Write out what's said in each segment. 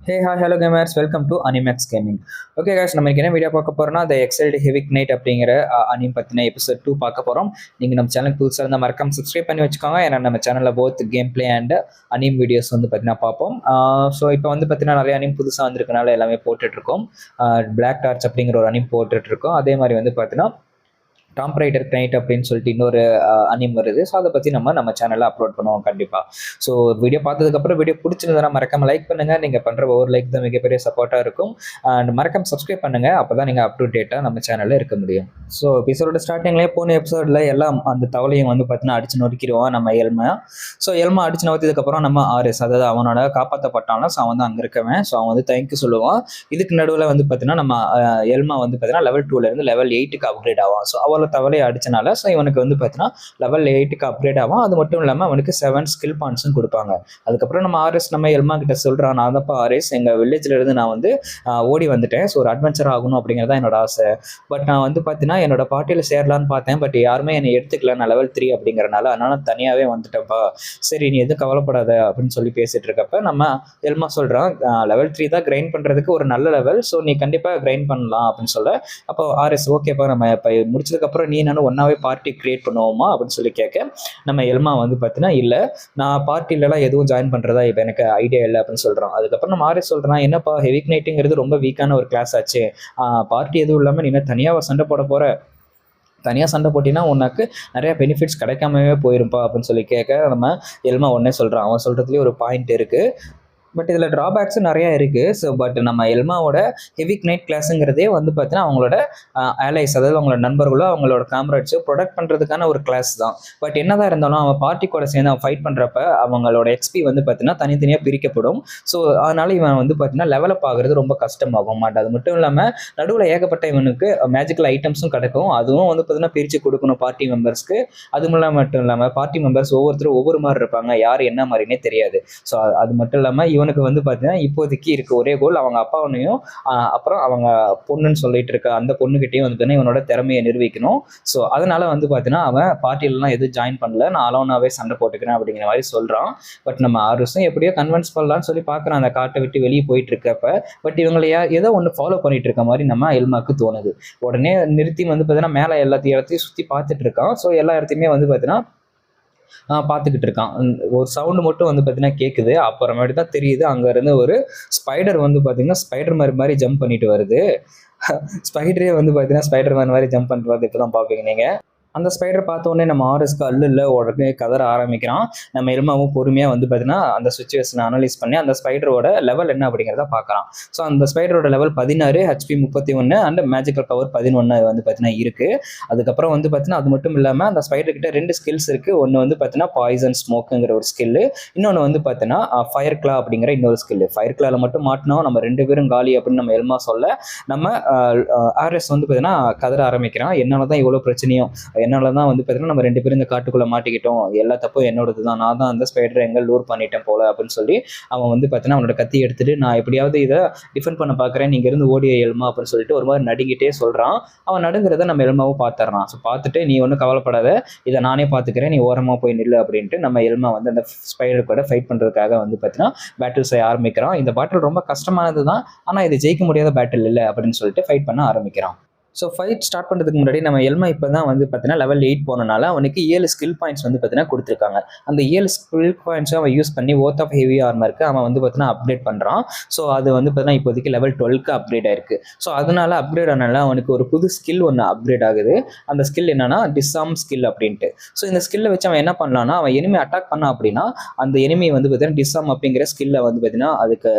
Hey, hi, hello gamers, welcome to Animax Gaming. Okay guys, நம்ம இன்னைக்கு என்ன video பார்க்க போறோம்னா The Excelled Heavy Knight அப்படிங்கிற அனிம் பத்தின எபிசோட் 2 பார்க்க போறோம். நீங்க நம்ம சேனலுக்கு புதுசா இருந்தா மறக்காம சப்ஸ்கிரைப் பண்ணி வச்சுக்கோங்க. ஏன்னா நம்ம சேனல்ல both game play and anime videos வந்து பார்த்தீங்கன்னா பார்ப்போம். ஸோ இப்போ வந்து பார்த்தீங்கன்னா நிறைய அனிம் புதுசாக வந்திருக்கனால எல்லாமே போட்டுட்டு இருக்கோம். பிளாக் டார்ச் அப்படிங்கிற ஒரு அனிம் போட்டுட்டு இருக்கோம். அதே மாதிரி வந்து பார்த்தீங்கன்னா டாம் ரைடர் நைட் அப்படின்னு சொல்லிட்டு இன்னொரு அனிம் வருது. ஸோ அதை பற்றி நம்ம சேனலில் அப்லோட் பண்ணுவோம் கண்டிப்பாக. ஸோ வீடியோ பார்த்ததுக்கப்புறம் வீடியோ பிடிச்சிருந்தா மறக்காம லைக் பண்ணுங்கள். நீங்கள் பண்ணுற ஒவ்வொரு லைக் தான் மிகப்பெரிய சப்போர்ட்டாக இருக்கும். அண்ட் மறக்காம சப்ஸ்கிரைப் பண்ணுங்கள். அப்போ தான் நீங்கள் அப் டு டேட்டாக நம்ம சேனலில் இருக்க முடியும். ஸோ எபிசோட ஸ்டார்டிங்லேயே போன எபிசோடில் எல்லாம் அந்த தவளையும் வந்து பார்த்தீங்கன்னா அடிச்சு நொறுக்கிடுவோம் நம்ம எல்மா. ஸோ எல்மா அடிச்சு நோத்ததுக்கப்புறம் நம்ம ஆர்எஸ், அதாவது அவனோட காப்பாற்றப்பட்டாலும் ஸோ அவன் வந்து அங்கே இருக்கவன். ஸோ அவன் வந்து தேங்க்யூ சொல்லுவான். இதுக்கு நடுவில் வந்து பார்த்தீங்கன்னா நம்ம எல்மா வந்து பார்த்தீங்கன்னா லெவல் 2லேருந்து லெவல் 8க்கு அப்கிரேட் ஆகும். ஸோ அவளை தவளையை அடிச்சனால ஸோ இவனுக்கு வந்து பார்த்தீங்கன்னா லெவல் 8க்கு அப்கிரேட் ஆகும். அது மட்டும் இல்லாமல் அவனுக்கு 7 ஸ்கில் பாயிண்ட்ஸும் கொடுப்பாங்க. அதுக்கப்புறம் நம்ம ஆர்எஸ் நம்ம எல்மா கிட்ட சொல்கிறான், நான் தான்ப்பா ஆர்எஸ், எங்கள் வில்லேஜில் இருந்து நான் வந்து ஓடி வந்துட்டேன். ஸோ ஒரு அட்வென்ச்சர் ஆகணும் அப்படிங்கிறதா என்னோட ஆசை. பட் நான் வந்து பார்த்தீங்கன்னா என்னோட பார்ட்டியில் சேரலான்னு பார்த்தேன். பட் யாருமே என்னை எடுத்துக்கல, நான் லெவல் 3 அப்படிங்கிறனால. அதனால தனியாகவே வந்துட்டேன்ப்பா. சரி நீ எதுவும் கவலைப்படாத அப்படின்னு சொல்லி பேசிட்டு இருக்கப்ப நம்ம எல்மா சொல்கிறான், லெவல் 3 தான் கிரைண்ட் பண்ணுறதுக்கு ஒரு நல்ல லெவல். ஸோ நீ கண்டிப்பாக கிரைண்ட் பண்ணலாம் அப்படின்னு சொல்ல. அப்போ ஆர்எஸ் ஓகேப்பா, நம்ம இப்போ முடிச்சதுக்கப்புறம் நீ நானும் ஒன்றாவே பார்ட்டி கிரியேட் பண்ணுவோமா அப்படின்னு சொல்லி கேட்க நம்ம எல்மா வந்து பார்த்தீங்கன்னா இல்லை, நான் பார்ட்டிலலாம் எதுவும் ஜாயின் பண்ணுறதா இப்போ எனக்கு ஐடியா இல்லை அப்படின்னு சொல்கிறோம். அதுக்கப்புறம் நம்ம ஆர்எஸ் சொல்கிறேன், என்னப்பா ஹெவி நைட்டுங்கிறது ரொம்ப வீக்கான ஒரு கிளாஸ் ஆச்சு, பார்ட்டி எதுவும் இல்லாமல் நீ தனியாக சண்டை போட போகிற, தனியாக சண்டை போட்டினா உனக்கு நிறையா பெனிஃபிட்ஸ் கிடைக்காமவே போயிருப்பா அப்படின்னு சொல்லி கேட்க நம்ம எல்மா உடனே சொல்கிறான். அவன் சொல்கிறதுலேயே ஒரு பாயிண்ட் இருக்குது. பட் இதில் ட்ராபேக்ஸும் நிறையா இருக்குது. ஸோ பட் நம்ம எல்மாவோட ஹெவி நைட் கிளாஸுங்கிறதே வந்து பார்த்தீங்கன்னா அவங்களோட அலைஸ், அதாவது அவங்களோட நண்பர்களோ அவங்களோட காம்ரேட்ஸோ ப்ரொடக்ட் பண்ணுறதுக்கான ஒரு கிளாஸ் தான். பட் என்னதான் இருந்தாலும் அவன் பார்ட்டி கூட சேர்ந்து அவன் ஃபைட் பண்ணுறப்ப அவங்களோட எக்ஸ்பி வந்து பார்த்தீங்கன்னா தனித்தனியாக பிரிக்கப்படும். ஸோ அதனால இவன் வந்து பார்த்தீங்கன்னா டெவலப் ஆகுறது ரொம்ப கஷ்டமாகும் மாட்டேன். அது மட்டும் இல்லாமல் நடுவில் ஏகப்பட்ட இவனுக்கு மேஜிக்கல் ஐட்டம்ஸும் கிடைக்கும். அதுவும் வந்து பார்த்தீங்கன்னா பிரித்து கொடுக்கணும் பார்ட்டி மெம்பர்ஸ்க்கு. அது மட்டும் இல்லாமல் பார்ட்டி மெம்பர்ஸ் ஒவ்வொருத்தரும் ஒவ்வொரு மாதிரி இருப்பாங்க, யார் என்ன மாதிரினே தெரியாது. ஸோ அது மட்டும் இல்லாமல் இவனுக்கு வந்து பார்த்தீங்கன்னா இப்போதைக்கு இருக்க ஒரே கோல் அவங்க அப்பாவனையும் அப்புறம் அவங்க பொண்ணுன்னு சொல்லிட்டு இருக்க அந்த பொண்ணுகிட்டையும் வந்து பார்த்தீங்கன்னா இவனோட திறமையை நிரூபிக்கணும். ஸோ அதனால வந்து பார்த்தீங்கன்னா அவன் பார்ட்டியிலலாம் எதுவும் ஜாயின் பண்ணல, நான் அலோனாவே சண்டை போட்டுக்கிறேன் அப்படிங்கிற மாதிரி சொல்கிறான். பட் நம்ம ஆர்எஸும் எப்படியோ கன்வின்ஸ் பண்ணலான்னு சொல்லி பார்க்குறான் அந்த காட்டை விட்டு வெளியே போயிட்டு இருக்கப்ப. பட் இவங்களையா ஏதோ ஒன்று ஃபாலோ பண்ணிட்டு இருக்க மாதிரி நம்ம எல்மாக்கு தோணுது. உடனே நிறுத்தி வந்து பார்த்தீங்கன்னா மேலே இடத்தையும் சுற்றி பார்த்துட்டு இருக்கான். ஸோ எல்லா இடத்தையுமே வந்து பார்த்தீங்கன்னா பார்த்துக்கிட்டு இருக்கான். ஒரு சவுண்டு மட்டும் வந்து பார்த்தீங்கன்னா கேட்குது. அப்புறமேட்டு தான் தெரியுது அங்கேருந்து ஒரு ஸ்பைடர் வந்து பார்த்தீங்கன்னா ஸ்பைடர் மாதிரி ஜம்ப் பண்ணிட்டு வருது. ஸ்பைடரே வந்து பார்த்தீங்கன்னா ஸ்பைடர் மேன் மாதிரி ஜம்ப் பண்ணிட்டு வருது. இப்போ தான் பார்ப்பீங்க நீங்கள். அந்த ஸ்பைடர் பார்த்தோன்னே நம்ம ஆர்எஸ்க்கு அல்ல உடனே கதற ஆரம்பிக்கிறான். நம்ம எல்மாவும் பொறுமையாக வந்து பார்த்தீங்கன்னா அந்த சுச்சுவேஷனை அனலைஸ் பண்ணி அந்த ஸ்பைடரோட லெவல் என்ன அப்படிங்கிறத பார்க்குறான். ஸோ அந்த ஸ்பைடரோட level 16, HP 31 and magical power 11 வந்து பார்த்தீங்கன்னா இருக்குது. அதுக்கப்புறம் வந்து பார்த்தீங்கன்னா அது மட்டும் இல்லாமல் அந்த ஸ்பைடர்கிட்ட 2 ஸ்கில்ஸ் இருக்குது. ஒன்று வந்து பார்த்தீங்கன்னா பாய்சன் ஸ்மோக்குங்கிற ஒரு ஸ்கில்லு, இன்னொன்று வந்து பார்த்தீங்கன்னா ஃபயர் கிளா அப்படிங்கிற இன்னொரு ஸ்கில்லு. ஃபயர் கிளாவில் மட்டும் மாட்டினோம் நம்ம 2 பேரும் காலி அப்படின்னு நம்ம எல்மா சொல்ல நம்ம ஆர்எஸ் வந்து பார்த்தீங்கன்னா கதற ஆரம்பிக்கிறான். என்னால் தான் இவ்வளோ பிரச்சனையும், என்னால் தான் வந்து பார்த்தீங்கன்னா நம்ம 2 பேரும் இந்த காட்டுக்குள்ளே மாட்டிக்கிட்டோம், எல்லா தப்பும் என்னோடது தான், நான் தான் அந்த ஸ்பைடரை எங்கே லூர் பண்ணிட்டேன் போல அப்படின்னு சொல்லி அவன் வந்து பார்த்தீங்கன்னா அவனோட கத்தி எடுத்துட்டு நான் எப்படியாவது இதை டிஃபெண்ட் பண்ண பார்க்குறேன், நீங்கள் இருந்து ஓடிய எல்மா அப்படின்னு சொல்லிட்டு ஒரு மாதிரி நடுங்கிட்டே சொல்கிறான். அவன் நடுங்கிறத நம்ம எல்மாவும் பார்த்துறான். ஸோ பார்த்துட்டு நீ ஒன்றும் கவலைப்படாத, இதை நானே பார்த்துக்கிறேன், நீ ஓரமாக போய் நில்லு அப்படின்ட்டு நம்ம எல்மா வந்து அந்த ஸ்பைடர் கூட ஃபைட் பண்ணுறதுக்காக வந்து பார்த்தீங்கன்னா பேட்டில் செய்ய ஆரம்பிக்கிறான். இந்த பேட்டில் ரொம்ப கஷ்டமானது தான், ஆனால் இது ஜெயிக்க முடியாத பேட்டில் இல்லை அப்படின்னு சொல்லிட்டு ஃபைட் பண்ண ஆரம்பிக்கிறான். ஸோ ஃபைட் ஸ்டார்ட் பண்ணுறதுக்கு முன்னாடி நம்ம எல்மா இப்போ தான் வந்து பார்த்தீங்கன்னா லெவல் 8 போனனால அவனுக்கு 7 ஸ்கில் பாயிண்ட்ஸ் வந்து பார்த்தீங்கன்னா கொடுத்துருக்காங்க. அந்த 7 ஸ்கில் பாயிண்ட்ஸும் அவன் யூஸ் பண்ணி ஓத் ஆஃப் ஹெவி ஆர்மருக்கு அவன் வந்து பார்த்தீங்கன்னா அப்டேட் பண்ணுறான். ஸோ அது வந்து பார்த்தீங்கன்னா இப்போதைக்கு லெவல் 12க்கு அப்கிரேட் ஆயிருக்கு. ஸோ அதனால அப்கிரேட் ஆனால அவனுக்கு ஒரு புது ஸ்கில் ஒன்று அப்கிரேட் ஆகுது. அந்த ஸ்கில் என்னன்னா டிசாம் ஸ்கில் அப்படின்ட்டு. ஸோ இந்த ஸ்கில்லை வச்சு அவன் என்ன பண்ணலான்னா, அவன் எனிமி அட்டாக் பண்ணான் அப்படின்னா அந்த எனிமி வந்து பார்த்தீங்கன்னா டிசாம் அப்படிங்கிற ஸ்கில்லை வந்து பார்த்தீங்கன்னா அதுக்கு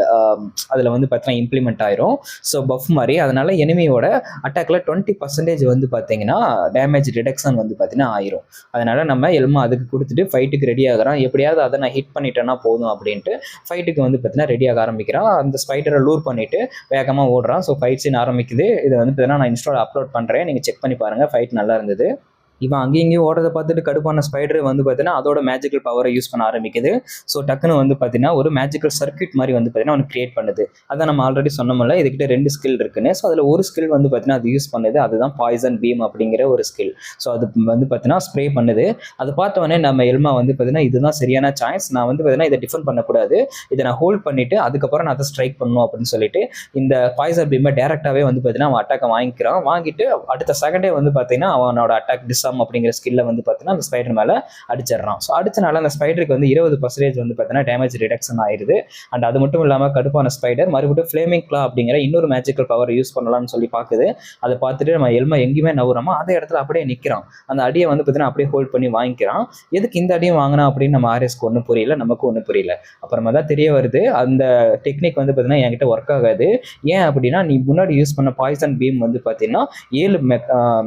அதில் வந்து பார்த்தீங்கன்னா இம்ப்ளிமெண்ட் ஆயிரும். ஸோ பஃப் மாதிரி. அதனால எனிமியோட அட்டாக்ல 20% வந்து பார்த்தீங்கன்னா டேமேஜ் ரிடக்ஷன் வந்து பார்த்தீங்கன்னா ஆயிரும். அதனால நம்ம எல்மா அதுக்கு கொடுத்துட்டு ஃபைட்டுக்கு ரெடி ஆகிறான். எப்படியாவது அதை நான் ஹிட் பண்ணிட்டேன்னா போதும் அப்படின்ட்டு ஃபைட்டுக்கு வந்து பார்த்தீங்கன்னா ரெடியாக ஆரம்பிக்கிறான். அந்த ஸ்பைடரை லூர் பண்ணிட்டு வேகமாக ஓடுறான். ஸோ ஃபைட் சீன் ஆரம்பிக்குது. இதை வந்து பார்த்தீங்கன்னா நான் இன்ஸ்டாவில் அப்லோட் பண்ணுறேன், நீங்கள் செக் பண்ணி பாருங்கள். ஃபைட் நல்லா இருந்தது. இவன் அங்கேயும் இங்கேயும் ஓடுறதை பார்த்துட்டு கடுப்பான ஸ்பைடர் வந்து பார்த்தீங்கன்னா அதோட மேஜிக்கல் பவரை யூஸ் பண்ண ஆரம்பிக்குது. ஸோ டக்குன்னு வந்து பார்த்தீங்கன்னா ஒரு மேஜிக்கல் சர்க்யூட் மாதிரி வந்து பார்த்தீங்கன்னா அவனுக்கு கிரியேட் பண்ணுது. அதான் நம்ம ஆல்ரெடி சொன்னோம்ல, இதுக்கிட்ட 2 ஸ்கில் இருக்குன்னு. ஸோ அதில் ஒரு ஸ்கில் வந்து பார்த்தீங்கன்னா அது யூஸ் பண்ணுது, அதுதான் பாய்சன் பீம் அப்படிங்கிற ஒரு ஸ்கில். ஸோ அது வந்து பார்த்தீங்கன்னா ஸ்ப்ரே பண்ணுது. அதை பார்த்தவொடனே நம்ம எல்மா வந்து பார்த்தீங்கன்னா இதுதான் சரியான சாய்ஸ், நான் வந்து பார்த்தீங்கன்னா இதை டிஃபெண்ட் பண்ணக்கூடாது, இதை நான் ஹோல்ட் பண்ணிட்டு அதுக்கப்புறம் நான் அதை ஸ்ட்ரைக் பண்ணணும் அப்படின்னு சொல்லிட்டு இந்த பாய்சன் பீமை டேரெக்டாகவே வந்து பார்த்தீங்கன்னா அவன் அட்டாக்கை வாங்கிக்கிறான். வாங்கிட்டு அடுத்த செகண்டே வந்து பார்த்தீங்கன்னா அவனோட அட்டாக் டிஸ்ஆர்ம் அப்படிங்கிற ஸ்கில்லை வந்து பார்த்தீங்கன்னா அந்த ஸ்பைடர் மேலே அடிச்சிடறான். ஸோ அடிச்சனால அந்த ஸ்பைடருக்கு வந்து 20% வந்து பார்த்தீங்கன்னா டேமேஜ் ரிடக்ஷன் ஆயிடுது. அண்ட் அது மட்டும் இல்லாமல் கடுப்பான ஸ்பைடர் மறுபடியும் ஃப்ளேமிங் கிளா அப்படிங்கிற இன்னொரு மேஜிக்கல் பவர் யூஸ் பண்ணலாம்னு சொல்லி பார்க்குது. அதை பார்த்துட்டு நம்ம எல்மா எங்கேயுமே நவுறாமோ அதே இடத்துல அப்படியே நிற்கிறான். அந்த அடியை வந்து பார்த்தீங்கன்னா அப்படியே ஹோல்ட் பண்ணி வாங்கிக்கிறான். எதுக்கு இந்த அடியும் வாங்கினா அப்படின்னு நம்ம ஆர்எஸ்க்கு ஒன்றும் புரியல, நமக்கு ஒன்றும் புரியல. அப்புறமா தான் தெரிய வருது அந்த டெக்னிக் வந்து பார்த்தீங்கன்னா என்கிட்ட ஒர்க் ஆகாது. ஏன் அப்படின்னா நீ முன்னாடி யூஸ் பண்ண பாய்சன் பீம் வந்து பார்த்தீங்கன்னா 7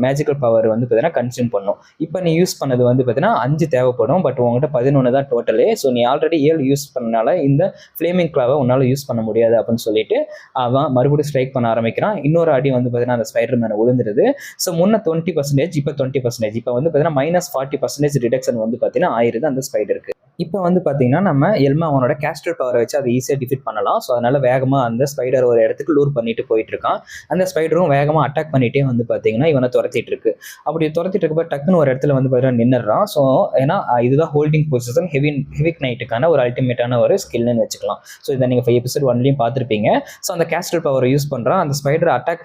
மேஜிக்கல் பவர் வந்து பார்த்தீங்கன்னா கன்சியூம் பண்ணும். இப்போ நீ யூஸ் பண்ணது வந்து பார்த்தீங்கன்னா 5 தேவைப்படும், பட் உங்கள்கிட்ட 11 தான் டோட்டலே. ஸோ நீ ஆல்ரெடி 7 யூஸ் பண்ணனால இந்த ஃப்ளேமிங் கிளாவை உன்னால் யூஸ் பண்ண முடியாது அப்படின்னு சொல்லிட்டு அவன் மறுபடியும் ஸ்ட்ரைக் பண்ண ஆரம்பிக்கிறான். இன்னொரு அடி வந்து பார்த்தீங்கன்னா அந்த ஸ்பைடர் மேலே விழுந்துருது. ஸோ முன்ன 20%, இப்போ 20%, இப்போ வந்து பார்த்தீங்கன்னா -40% ரிடக்ஷன் வந்து பார்த்தீங்கன்னா ஆயிருது அந்த ஸ்பைடருக்கு. இப்போ வந்து பார்த்தீங்கன்னா நம்ம எல்மா அவனோட கேஸ்டல் பவரை வச்சு அதை ஈஸியாக டிஃபீட் பண்ணலாம். ஸோ அதனால வேகமாக அந்த ஸ்பைடர் ஒரு இடத்துக்கு லூர் பண்ணிட்டு போயிட்டு இருக்கான். அந்த ஸ்பைடரும் வேகமாக அட்டாக் பண்ணிட்டே வந்து பார்த்தீங்கன்னா இவனை துரத்திட்டு இருக்கு. அப்படி துரத்திட்டு இருக்கப்ப டக்குன்னு ஒரு இடத்துல வந்து பார்த்தீங்கன்னா நின்றுறான். ஸோ ஏன்னா இதுதான் ஹோல்டிங் பொசிஷன் ஹெவிக் நைட்டுக்கான ஒரு அல்டிமேட்டான ஒரு ஸ்கில்னு வச்சுக்கலாம். ஸோ இதை நீங்கள் 5 எபிசோட் 1லையும் பார்த்துருப்பீங்க. ஸோ அந்த கேஸ்டல் பவரை யூஸ் பண்ணுறான். அந்த ஸ்பைடர் அட்டாக்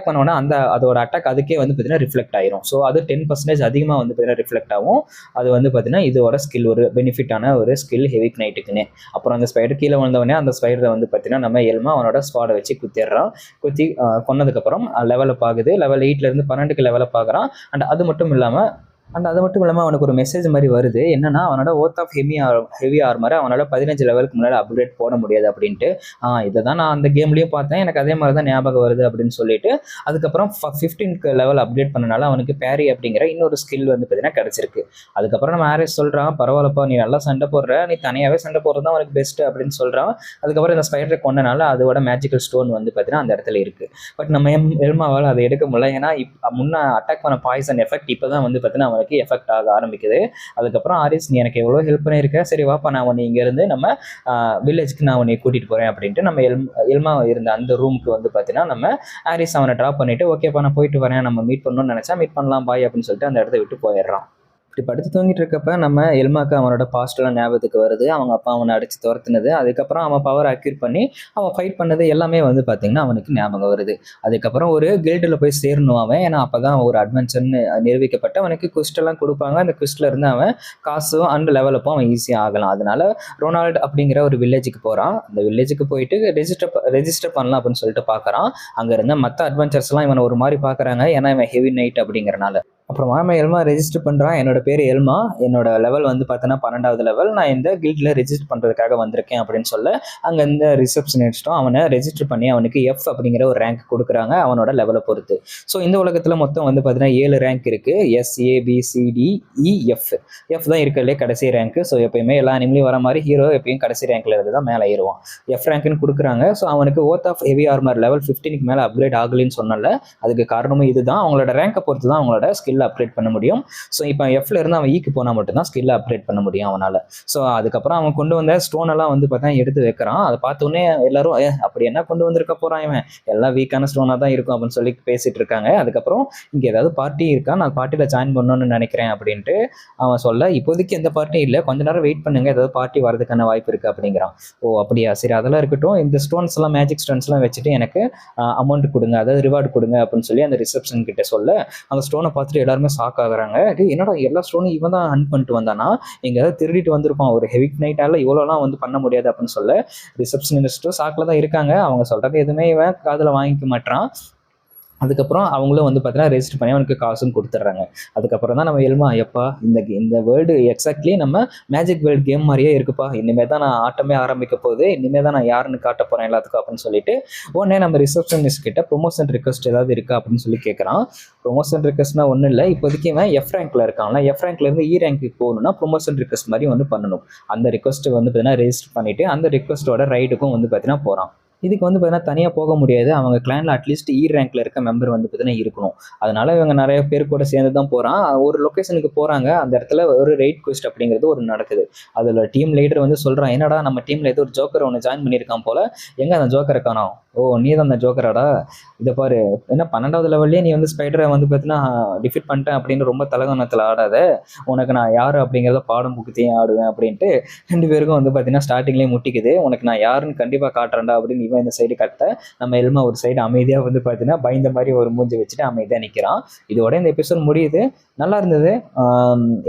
பண்ணோன்னா அதோட அட்டாக் அதுக்கே வந்து பார்த்தீங்கன்னா ரிஃப்ளெக்ட் ஆயிரும். ஸோ அது 10% அதிகமாக வந்து பார்த்தீங்கன்னா ரிஃப்ளெக்ட் ஆகும். அது வந்து பார்த்தீங்கன்னா இதோட ஸ்கில் ஒரு பெனிஃபிட்டான ஒரு ஸ்கில் ஹெவிக் நைட்டுக்குன்னு. அப்புறம் அந்த ஸ்பைடர் கீழே வந்தவொடனே அந்த ஸ்பைடரை வந்து பார்த்தீங்கன்னா நம்ம எல்மா அவனோட ஸ்குவாடை வச்சு குத்தி கொன்னதுக்கப்புறம் லெவலப் ஆகுது. லெவல் 8லேருந்து 12க்கு லெவலப் ஆகுறான். அண்ட் அது மட்டும் இல்லாமல் அவனுக்கு ஒரு மெசேஜ் மாதிரி வருது. என்னன்னா அவனோட ஓத் ஆஃப் ஹெவி ஆர்மரை அவனால் 15 லெவலுக்கு முன்னாடி அப்கிரேட் போட முடியாது அப்படின்ட்டு. இதை தான் நான் அந்த கேம்லேயும் பார்த்தேன், எனக்கு அதே மாதிரி தான் ஞாபகம் வருது அப்படின்னு சொல்லிட்டு அதுக்கப்புறம் 15க்கு லெவல் அப்டேட் பண்ணனால அவனுக்கு பேரி அப்படிங்கிற இன்னொரு ஸ்கில் வந்து பார்த்தீங்கன்னா கிடச்சிருக்கு. அதுக்கப்புறம் நம்ம ஆர்எஸ் சொல்கிறான், பரவாயில்லப்பா நீ நல்லா சண்டை போடுற, நீ தனியாகவே சண்டை போடுறது தான் அவனுக்கு பெஸ்ட்டு அப்படின்னு சொல்கிறான். அதுக்கப்புறம் இந்த ஸ்பைடரை கொண்டனால அதோட மேஜிக்கல் ஸ்டோன் வந்து பார்த்தீங்கன்னா அந்த இடத்துல இருக்குது. பட் நம்ம எல்மாவால் அதை எடுக்க முடியல. ஏன்னா முன்ன அட்டாக் பண்ண பாய்சன் எஃபெக்ட் இப்போ தான் வந்து பார்த்தீங்கன்னா எஃபெக்ட் ஆக ஆரம்பிக்குது. அதுக்கப்புறம் ஆரிஸ் நீ எனக்கு எவ்வளோ ஹெல்ப் பண்ணியிருக்க, சரி வாப்பா நான் உன்னை இங்கேருந்து நம்ம வில்லேஜ்க்கு நான் உன்னை கூட்டிகிட்டு போகிறேன் அப்படின்ட்டு நம்ம எல்மா இருந்த அந்த ரூமுக்கு வந்து பார்த்தீங்கன்னா நம்ம ஆரிஸ் அவனை ட்ராப் பண்ணிவிட்டு ஓகேப்பா நான் போயிட்டு வரேன், நம்ம மீட் பண்ணணும்னு நினச்சா மீட் பண்ணலாம் பாய் அப்படின்னு சொல்லிட்டு அந்த இடத்த விட்டு போயிடுறான். இப்படி படுத்து தூங்கிட்டு இருக்கப்ப நம்ம எல்மாக்கு அவனோட பாஸ்டெல்லாம் ஞாபகத்துக்கு வருது. அவங்க அப்பா அவனை அடித்து துரத்துனது, அதுக்கப்புறம் அவன் பவர் அக்யூர் பண்ணி அவன் ஃபைட் பண்ணது எல்லாமே வந்து பார்த்திங்கன்னா அவனுக்கு ஞாபகம் வருது. அதுக்கப்புறம் ஒரு கில்டில் போய் சேரணும் அவன். ஏன்னா அப்போ தான் ஒரு அட்வென்ச்சர்னு நிரூபிக்கப்பட்டு அவனுக்கு குவிஸ்டெல்லாம் கொடுப்பாங்க. அந்த குவிஸ்டில் இருந்து அவன் காசும் அண்ட் லெவலப்பும் அவன் ஈஸியாக ஆகலாம். அதனால ரொனால்டு அப்படிங்கிற ஒரு வில்லேஜுக்கு போகிறான். அந்த வில்லேஜுக்கு போயிட்டு ரெஜிஸ்டர் பண்ணலாம் அப்படின்னு சொல்லிட்டு பார்க்குறான். அங்கே இருந்த மற்ற அட்வென்ச்சர்ஸ்லாம் இவனை ஒரு மாதிரி பார்க்குறாங்க, ஏன்னா இவன் ஹெவி நைட் அப்படிங்கிறனால. அப்புறமா நம்ம எல்மா ரெஜிஸ்டர் பண்ணுறான். என்னோட பேர் எல்மா, என்னோட லெவல் வந்து பார்த்தோன்னா 12வது லெவல், நான் இந்த கில்டில் ரெஜிஸ்டர் பண்ணுறதுக்காக வந்திருக்கேன் அப்படின்னு சொல்ல அங்கே இந்த ரிசப்ஷனிஸ்ட்டும் அவனை ரெஜிஸ்டர் பண்ணி அவனுக்கு எஃப் அப்படிங்கிற ஒரு ரேங்க் கொடுக்குறாங்க அவனோட லெவலை பொறுத்து. ஸோ இந்த உலகத்தில் மொத்தம் வந்து பார்த்தீங்கன்னா 7 ரேங்க் இருக்குது. SABCDEF. எஃப் தான் இருக்கிறதுலே கடைசி ரேங்க்கு. ஸோ எப்பயுமே எல்லா அனிமலையும் வர மாதிரி ஹீரோ எப்பயும் கடைசி ரேங்க்ல இருந்து தான் மேலே ஏறுவான். எஃப் ரேங்க்னு கொடுக்குறாங்க. ஸோ அவனுக்கு oath of heavy armour level 15க்கு மேலே அப்கிரேட் ஆகலின்னு சொன்னல, அதுக்கு காரணமும் இதுதான். அவங்களோட ரேங்கை பொறுத்து தான் அவங்களோட ஸ்கில் அப்கிரேட் பண்ண முடியும். ஸோ இப்போ எஃப்ல இருந்து அவன் ஈக்கு போனால் மட்டும்தான் ஸ்கில்லை அப்கிரேட் பண்ண முடியும் அவனால். ஸோ அதுக்கப்புறம் அவன் கொண்டு வந்த ஸ்டோனெல்லாம் வந்து பார்த்தா எடுத்து வைக்கிறான். அதை பார்த்தோன்னே எல்லாரும் அப்படி என்ன கொண்டு வந்திருக்க போகிறான் இவன், எல்லாம் வீக்கான ஸ்டோனாக தான் இருக்கும் அப்படின்னு சொல்லி பேசிட்டு இருக்காங்க. அதுக்கப்புறம் இங்கே ஏதாவது பார்ட்டி இருக்கா, நான் பார்ட்டியில் ஜாயின் பண்ணணும்னு நினைக்கிறேன் அப்படின்ட்டு அவன் சொல்ல, இப்போதைக்கு எந்த பார்ட்டியும் இல்லை, கொஞ்ச நேரம் வெயிட் பண்ணுங்க, ஏதாவது பார்ட்டி வரதுக்கான வாய்ப்பு இருக்குது அப்படிங்கிறான். ஓ அப்படியா, சரி அதெல்லாம் இருக்கட்டும், இந்த ஸ்டோன்ஸ் எல்லாம் மேஜிக் ஸ்டோன்ஸ்லாம் வச்சுட்டு எனக்கு அமௌண்ட் கொடுங்க, அதாவது ரிவார்டு கொடுங்க அப்படின்னு சொல்லி அந்த ரிசப்ஷன் கிட்ட சொல்ல, அந்த ஸ்டோனை பார்த்துட்டு எல்லாருமே ஷாக் ஆகுறாங்க. என்னடா எல்லா ஸ்டோனும் இவன் தான் ஹண்ட் பண்ணிட்டு வந்தானா, எங்கேயாவது திருடிட்டு வந்திருப்பான், ஒரு ஹெவிக் நைட்டால இவ்வளோலாம் வந்து பண்ண முடியாது அப்படின்னு சொல்ல ரிசப்ஷனிஸ்ட்டும் ஷாக்கில் தான் இருக்காங்க. அவங்க சொல்கிறது எதுவுமே இவன் காதில் வாங்கிக்க மாட்டான். அதுக்கப்புறம் அவங்களும் வந்து பார்த்தீங்கன்னா ரெஜிஸ்டர் பண்ணி அவனுக்கு காசும் கொடுத்துட்றாங்க. அதுக்கப்புறம் தான் நம்ம எல்மா ஐயப்பா இந்த வேர்ல்டு எக்ஸாக்ட்லி நம்ம மேஜிக் வேர்ல்டு கேம் மாதிரியே இருக்குப்பா, இனிமேல் தான் நான் ஆட்டமே ஆரம்பிக்க போகுது, இனிமேல் தான் நான் யாருன்னு காட்ட போகிறேன் எல்லாத்துக்கும் அப்படின்னு சொல்லிட்டு உடனே நம்ம ரிசப்ஷனிஸ்ட் கிட்ட ப்ரொமோஷன் ரிக்வஸ்ட் ஏதாவது இருக்கா அப்படின்னு சொல்லி கேட்குறான். ப்ரொமோஷன் ரிக்வஸ்ட்னா ஒன்றும் இல்லை, இப்போதைக்கு இவன் எஃப் ரேங்க்ல இருக்கான்ல, எஃப் ரேங்க்லேருந்து இ ரேங்க்கு போகணும்னா ப்ரொமோஷன் ரிக்வஸ்ட் மாதிரி வந்து பண்ணணும். அந்த ரிக்வஸ்ட்டு வந்து பார்த்தீங்கன்னா ரெஜிஸ்டர் பண்ணிவிட்டு அந்த ரிக்வஸ்ட்டோட ரைடுக்கும் வந்து பார்த்தீங்கன்னா போகிறான். இதுக்கு வந்து பார்த்தீங்கன்னா தனியாக போக முடியாது. அவங்க கிளானில் அட்லீஸ்ட் ரேங்க்ல இருக்க மெம்பர் வந்து பார்த்தீங்கன்னா இருக்கணும். அதனால இவங்க நிறைய பேர் கூட சேர்ந்து தான் போகிறான். ஒரு லொக்கேஷனுக்கு போகிறாங்க. அந்த இடத்துல ஒரு ரெய்ட் குவெஸ்ட் அப்படிங்கிறது ஒரு நடக்குது. அதில் டீம் லீடர் வந்து சொல்கிறான், என்னடா நம்ம டீமில் ஏதோ ஒரு ஜோக்கர் ஒன்று ஜாயின் பண்ணியிருக்கான் போல, எங்கே அந்த ஜோக்கரை காணோம்? ஓ, நீ தான் அந்த ஜோக்கராடா? இதை பாரு, என்ன 12வது லெவல்லே நீ வந்து ஸ்பைடரை வந்து பார்த்தீங்கன்னா டிஃபீட் பண்ணிட்டேன் அப்படின்னு ரொம்ப தலகணத்தில் ஆடாத, உனக்கு நான் யார் அப்படிங்கிறத பாடம் புக்குத்தையும் ஆடுவேன் அப்படின்ட்டு 2 பேருக்கும் வந்து பார்த்தீங்கன்னா ஸ்டார்டிங்லேயே முட்டிக்குது. உனக்கு நான் யாருன்னு கண்டிப்பாக காட்டுறேன்டா அப்படின்னு இவன் இந்த சைடு கட்ட, நம்ம எல்மா ஒரு சைடு அமைதியாக வந்து பார்த்தீங்கன்னா பயந்த மாதிரி ஒரு மூஞ்சி வச்சுட்டு அமைதியாக நிற்கிறான். இதோட இந்த எபிசோட் முடியுது. நல்லா இருந்தது.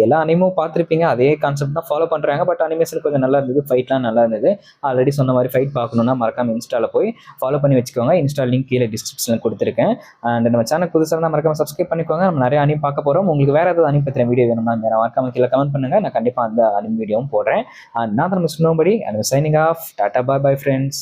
எல்லா அனிமும் பார்த்துருப்பீங்க, அதே கான்செப்ட் தான் ஃபாலோ பண்ணுறாங்க. பட் அனிமேஷன் கொஞ்சம் நல்லா இருந்தது, ஃபைட்லாம் நல்லா இருந்தது. ஆல்ரெடி சொன்ன மாதிரி ஃபைட் பார்க்கணுன்னா மறக்காம இன்ஸ்டாவில் போய் ஃபாலோ பண்ணி வச்சுக்கோங்க. இன்ஸ்டா லிங்க் கீழே டிஸ்கிரிப்ஷனில் கொடுத்துருக்கேன். அண்ட் நம்ம சேனல் புதுசாக இருந்தால் மறக்காம சப்ஸ்கிரைப் பண்ணிக்கோங்க. நம்ம நிறைய அனிம் பார்க்க போகிறோம். உங்களுக்கு வேறு ஏதாவது அனிம் பற்றின வீடியோ வேணும்னா மறக்காம கீழே கமெண்ட் பண்ணுங்கள். நான் கண்டிப்பாக அந்த அனிம் வீடியோவும் போடுறேன். அண்ட் நான் தான் நம்ம சொன்னபடி and signing off. Tata, bye bye friends.